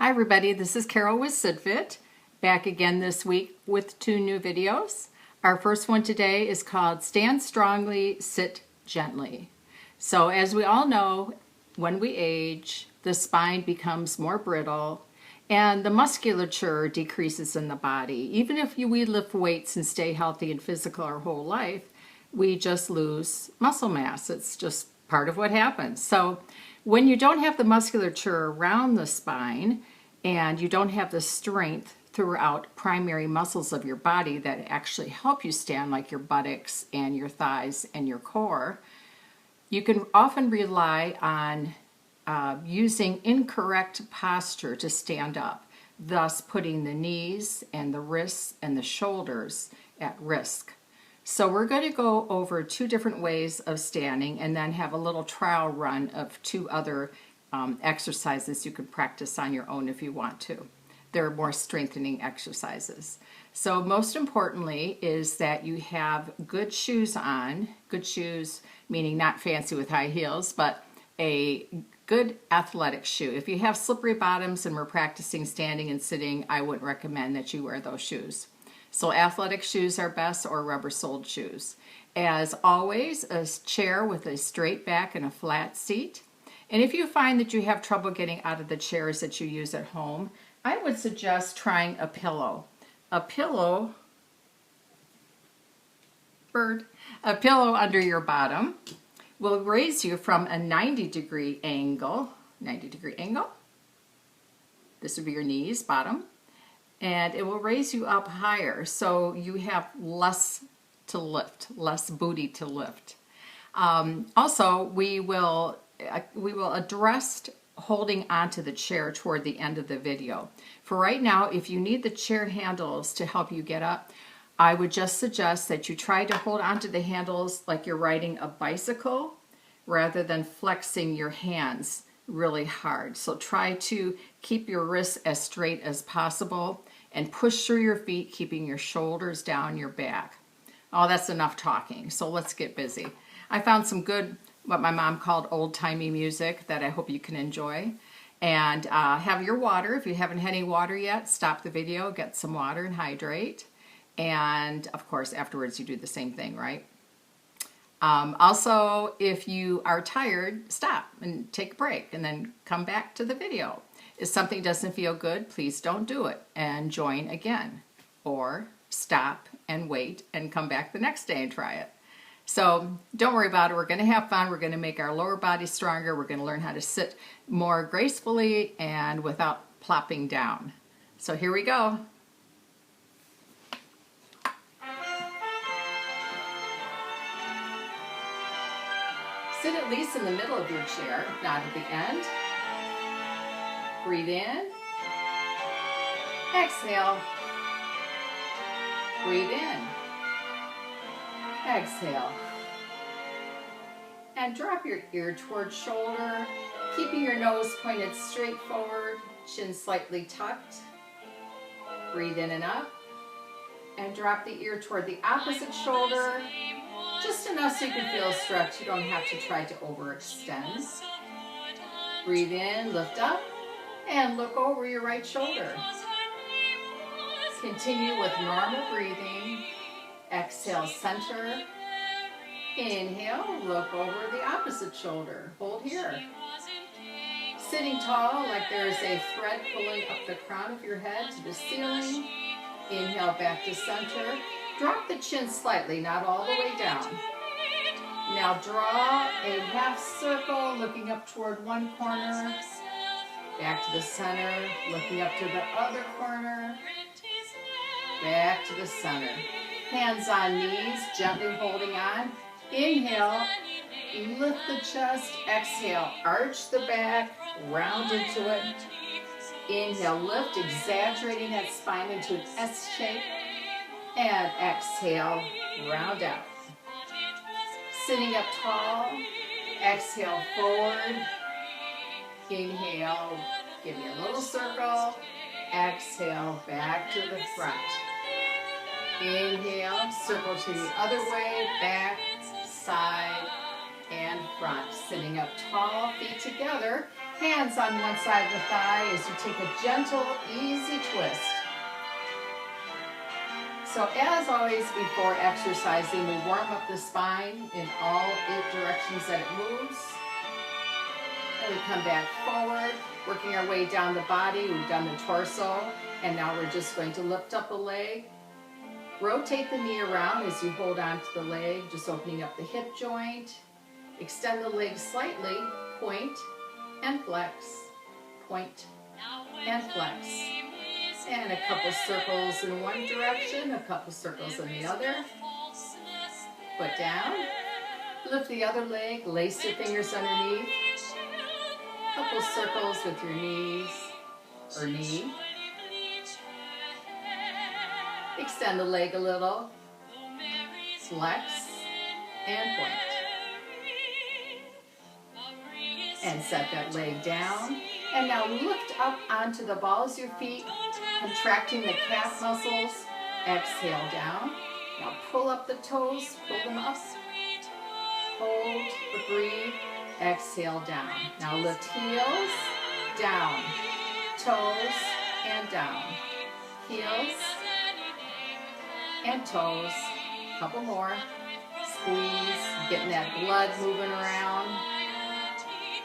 Hi everybody, this is Carol with SidFit, back again this week with 2 new videos. Our first one today is called Stand Strongly, Sit Gently. So as we all know, when we age, the spine becomes more brittle and the musculature decreases in the body. Even if we lift weights and stay healthy and physical our whole life, we just lose muscle mass. It's just part of what happens. So when you don't have the musculature around the spine and you don't have the strength throughout primary muscles of your body that actually help you stand, like your buttocks and your thighs and your core, you can often rely on using incorrect posture to stand up, thus putting the knees and the wrists and the shoulders at risk. So we're going to go over 2 different ways of standing and then have a little trial run of 2 other exercises you can practice on your own if you want to. They're more strengthening exercises. So most importantly is that you have good shoes on, good shoes meaning not fancy with high heels, but a good athletic shoe. If you have slippery bottoms and we're practicing standing and sitting, I wouldn't recommend that you wear those shoes. So athletic shoes are best, or rubber-soled shoes. As always, a chair with a straight back and a flat seat. And if you find that you have trouble getting out of the chairs that you use at home, I would suggest trying a pillow. A pillow under your bottom will raise you from a 90-degree angle. This would be your knees, bottom. And it will raise you up higher so you have less to lift, less booty to lift. Also, we will address holding onto the chair toward the end of the video. For right now, if you need the chair handles to help you get up, I would just suggest that you try to hold onto the handles like you're riding a bicycle rather than flexing your hands really hard. So try to keep your wrists as straight as possible and push through your feet, keeping your shoulders down your back. Oh, that's enough talking, so let's get busy. I found some good, what my mom called old-timey music that I hope you can enjoy. And have your water. If you haven't had any water yet, stop the video, get some water and hydrate. And of course, afterwards you do the same thing, right? Also, if you are tired, stop and take a break and then come back to the video. If something doesn't feel good, please don't do it and join again. Or stop and wait and come back the next day and try it. So don't worry about it. We're going to have fun. We're going to make our lower body stronger. We're going to learn how to sit more gracefully and without plopping down. So here we go. Sit at least in the middle of your chair, not at the end. Breathe in. Exhale. Breathe in. Exhale. And drop your ear towards shoulder, keeping your nose pointed straight forward, chin slightly tucked. Breathe in and up. And drop the ear toward the opposite shoulder, just enough so you can feel a stretch. You don't have to try to overextend. Breathe in, lift up, and look over your right shoulder. Continue with normal breathing. Exhale, center. Inhale, look over the opposite shoulder. Hold here. Sitting tall like there is a thread pulling up the crown of your head to the ceiling. Inhale, back to center. Drop the chin slightly, not all the way down. Now draw a half circle, looking up toward one corner. Back to the center, looking up to the other corner. Back to the center. Hands on knees, gently holding on. Inhale, lift the chest. Exhale, arch the back, round into it. Inhale, lift, exaggerating that spine into an S shape. And exhale, round out. Sitting up tall, exhale forward. Inhale, give me a little circle. Exhale, back to the front. Inhale, circle to the other way, back, side, and front. Sitting up tall, feet together. Hands on one side of the thigh as you take a gentle, easy twist. So as always before exercising, we warm up the spine in all 8 directions that it moves. And we come back forward, working our way down the body. We've done the torso, and now we're just going to lift up a leg. Rotate the knee around as you hold on to the leg, just opening up the hip joint. Extend the leg slightly, point and flex, point and flex. And a couple circles in one direction, a couple circles in the other. Foot down. Lift the other leg, lace your fingers underneath. Couple circles with your knees or knee. Extend the leg a little. Flex and point. And set that leg down. And now lift up onto the balls of your feet, contracting the calf muscles. Exhale down. Now pull up the toes, pull them up. Hold, but breathe. Exhale down. Now lift heels, down. Toes, and down. Heels, and toes. Couple more. Squeeze, getting that blood moving around.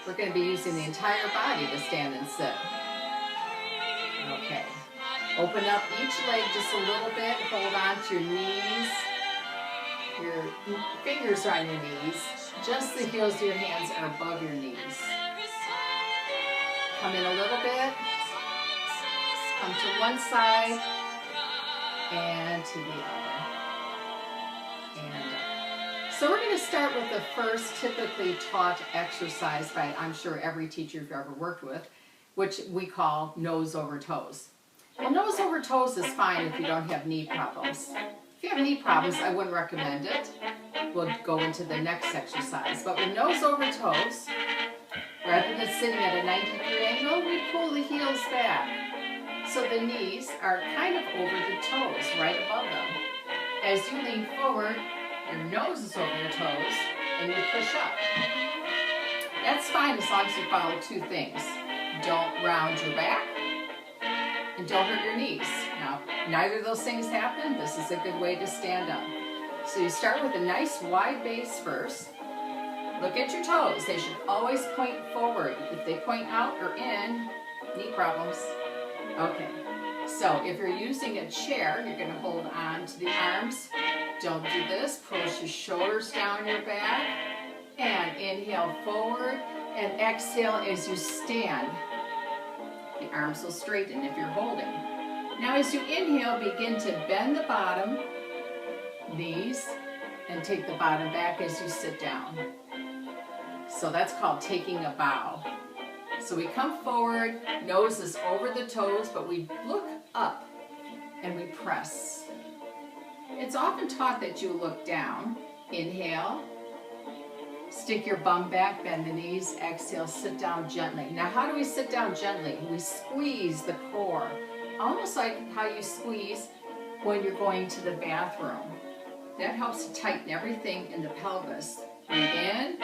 We're going to be using the entire body to stand and sit. Okay. Open up each leg just a little bit. Hold on to your knees. Your fingers are on your knees. Just the heels of your hands are above your knees. Come in a little bit. Come to one side and to the other. And so we're going to start with the first typically taught exercise by, I'm sure, every teacher you've ever worked with, which we call nose over toes. Well, nose over toes is fine if you don't have knee problems. If you have knee problems, I wouldn't recommend it. We'll go into the next exercise. But with nose over toes, rather than sitting at a 90-degree angle, we pull the heels back. So the knees are kind of over the toes, right above them. As you lean forward, your nose is over your toes, and you push up. That's fine as long as you follow 2 things. Don't round your back, and don't hurt your knees. Now, neither of those things happen. This is a good way to stand up. So you start with a nice wide base first. Look at your toes. They should always point forward. If they point out or in, knee problems. Okay. So if you're using a chair, you're going to hold on to the arms. Don't do this. Push your shoulders down your back. And inhale forward. And exhale as you stand. The arms will straighten if you're holding. Now as you inhale, begin to bend the bottom, knees, and take the bottom back as you sit down. So that's called taking a bow. So we come forward, nose is over the toes, but we look up and we press. It's often taught that you look down. Inhale, stick your bum back, bend the knees, exhale, sit down gently. Now how do we sit down gently? We squeeze the core, almost like how you squeeze when you're going to the bathroom. That helps to tighten everything in the pelvis. Breathe in,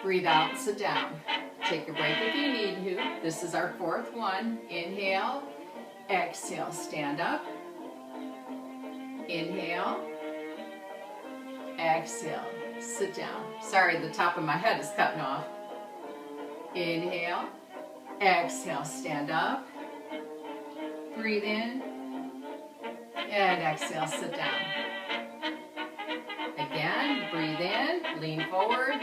breathe out, sit down. Take a break if you need to. This is our 4th one. Inhale, exhale, stand up. Inhale, exhale, sit down. Sorry, the top of my head is cutting off. Inhale, exhale, stand up. Breathe in, and exhale, sit down. Again, breathe in, lean forward.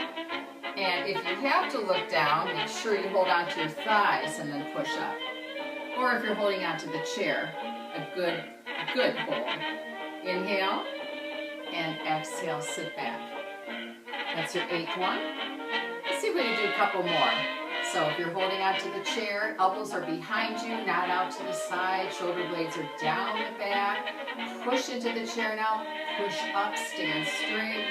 And if you have to look down, make sure you hold on to your thighs and then push up. Or if you're holding onto the chair, a good hold. Inhale and exhale, sit back. That's your 8th one. Let's see if we can do a couple more. So if you're holding onto the chair, elbows are behind you, not out to the side, shoulder blades are down the back. Push into the chair now, push up, stand straight.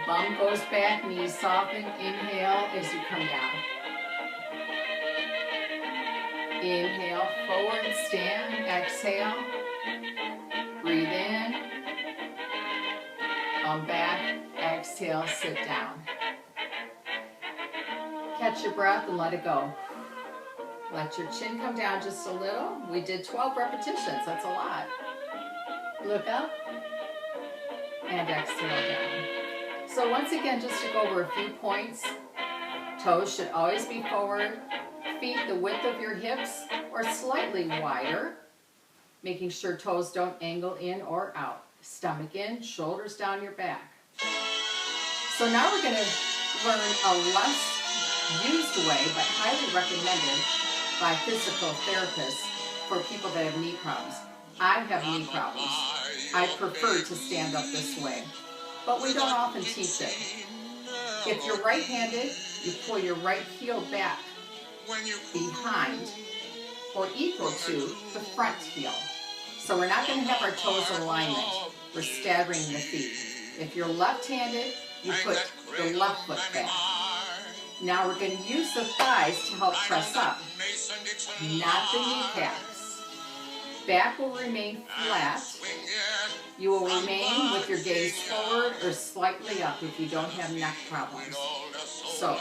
Bum goes back, knees soften, inhale as you come down. Inhale, forward, stand, exhale. Breathe in. Come back, exhale, sit down. Catch your breath and let it go. Let your chin come down just a little. We did 12 repetitions. That's a lot. Look up and exhale down. So once again, just to go over a few points, toes should always be forward, feet the width of your hips or slightly wider, making sure toes don't angle in or out. Stomach in, shoulders down your back. So now we're going to learn a less used way, but highly recommended by physical therapists for people that have knee problems. I have knee problems. I prefer to stand up this way, but we don't often teach it. If you're right-handed, you pull your right heel back behind or equal to the front heel. So we're not going to have our toes in alignment. We're staggering the feet. If you're left-handed, you put the left foot back. Now we're going to use the thighs to help press up, not the kneecaps. Back will remain flat. You will remain with your gaze forward or slightly up if you don't have neck problems. So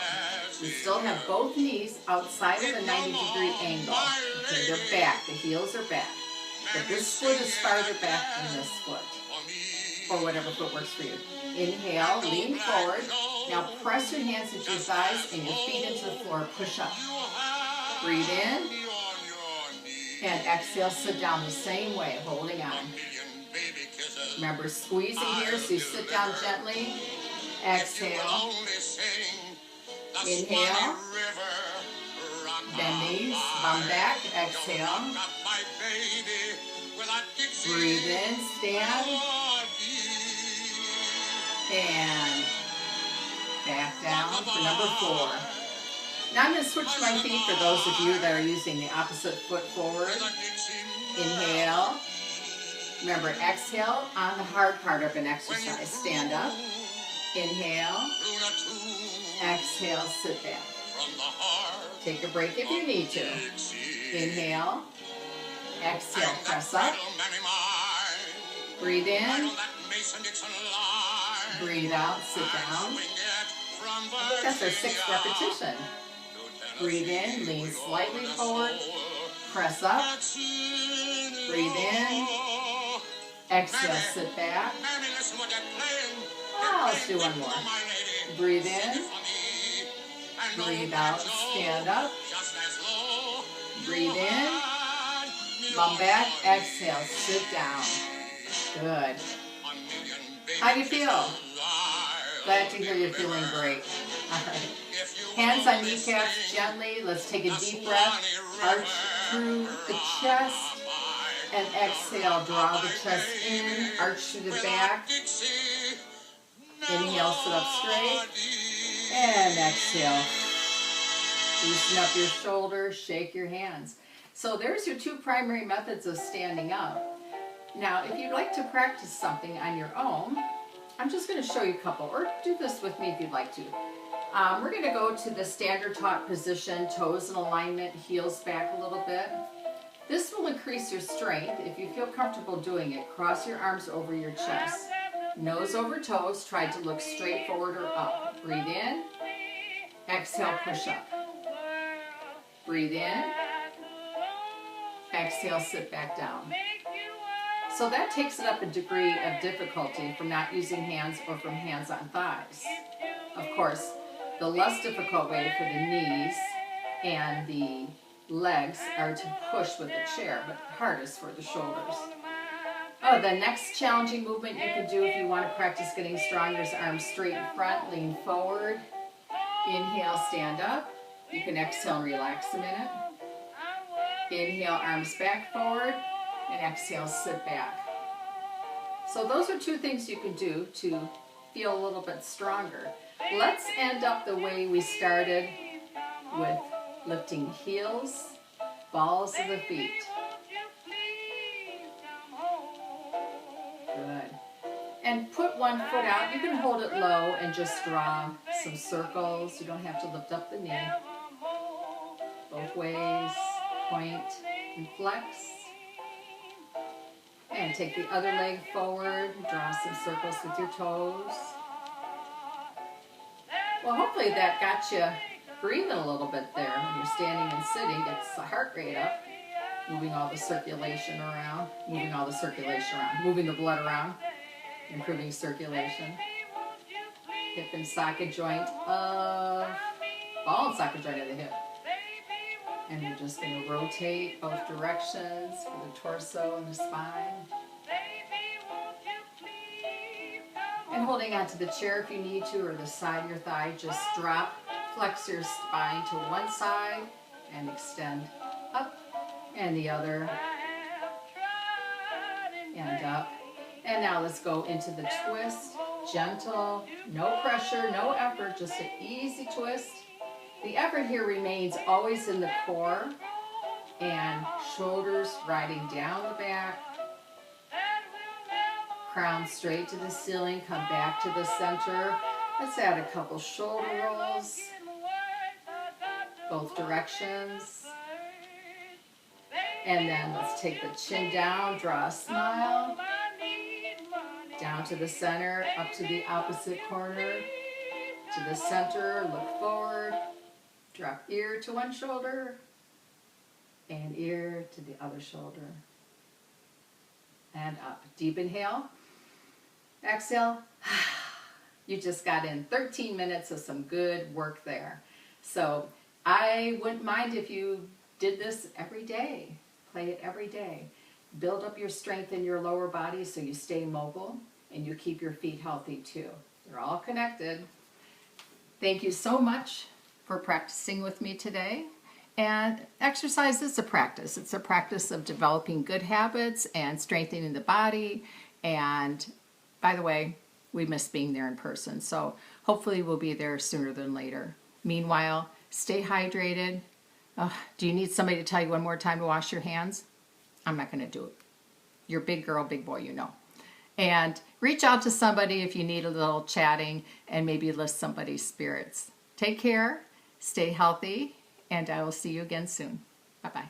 we still have both knees outside of the 90-degree angle. Okay, they're back, the heels are back. But this foot is farther back than this foot, or whatever foot works for you. Inhale, lean forward. Now press your hands into your thighs and your feet into the floor. Push up. Breathe in. And exhale, sit down the same way, holding on. Remember, squeezing here, so you sit down gently. Exhale. Inhale. Bend knees, bum back. Exhale. Breathe in, stand. And back down for number 4. Now I'm going to switch my feet for those of you that are using the opposite foot forward. Inhale. Remember, exhale on the hard part of an exercise. Stand up. Inhale. Exhale, sit back. Take a break if you need to. Inhale. Exhale, press up. Breathe in. Breathe out, sit down. I think that's our 6th repetition. Breathe in, lean slightly forward. Press up. Breathe in. Exhale, sit back. Let's do one more. Breathe in. Breathe out, stand up. Breathe in. Bum back, exhale, sit down. Good. How do you feel? Glad to hear you're feeling great. All right. Hands on kneecaps gently. Let's take a deep breath. Arch through the chest. And exhale, draw the chest in. Arch through the back. Inhale, sit up straight. And exhale. Loosen up your shoulders, shake your hands. So there's your 2 primary methods of standing up. Now, if you'd like to practice something on your own, I'm just going to show you a couple, or do this with me if you'd like to. We're going to go to the standard taut position, toes in alignment, heels back a little bit. This will increase your strength. If you feel comfortable doing it, cross your arms over your chest. Nose over toes, try to look straight forward or up. Breathe in. Exhale, push up. Breathe in. Exhale, sit back down. So that takes it up a degree of difficulty from not using hands or from hands on thighs. Of course, the less difficult way for the knees and the legs are to push with the chair, but hardest for the shoulders. Oh, the next challenging movement you can do if you want to practice getting stronger is arms straight in front, lean forward. Inhale, stand up. You can exhale and relax a minute. Inhale, arms back forward. And exhale, sit back. So those are 2 things you can do to feel a little bit stronger. Let's end up the way we started, with lifting heels, balls of the feet. Good. And put one foot out. You can hold it low and just draw some circles. You don't have to lift up the knee. Both ways, point and flex. And take the other leg forward, draw some circles with your toes. Well, hopefully that got you breathing a little bit there when you're standing and sitting. Gets the heart rate up, moving all the circulation around, moving the blood around, improving circulation. Hip and socket joint of, ball and socket joint of the hip. And you're just going to rotate both directions for the torso and the spine. And holding onto the chair if you need to, or the side of your thigh, just drop, flex your spine to one side and extend up, and the other, and up. And now let's go into the twist. Gentle, no pressure, no effort, just an easy twist. The effort here remains always in the core and shoulders riding down the back. Crown straight to the ceiling, come back to the center. Let's add a couple shoulder rolls, both directions. And then let's take the chin down, draw a smile. Down to the center, up to the opposite corner, to the center, look forward, drop ear to one shoulder, and ear to the other shoulder. And up. Deep inhale, exhale. You just got in 13 minutes of some good work there. So I wouldn't mind if you did this every day. Play it every day. Build up your strength in your lower body so you stay mobile and you keep your feet healthy too. They're all connected. Thank you so much for practicing with me today. And exercise is a practice. It's a practice of developing good habits and strengthening the body. And by the way, we miss being there in person. So hopefully we'll be there sooner than later. Meanwhile, stay hydrated. Do you need somebody to tell you one more time to wash your hands? I'm not going to do it. You're big girl, big boy, you know. And reach out to somebody if you need a little chatting and maybe lift somebody's spirits. Take care, stay healthy, and I will see you again soon. Bye-bye.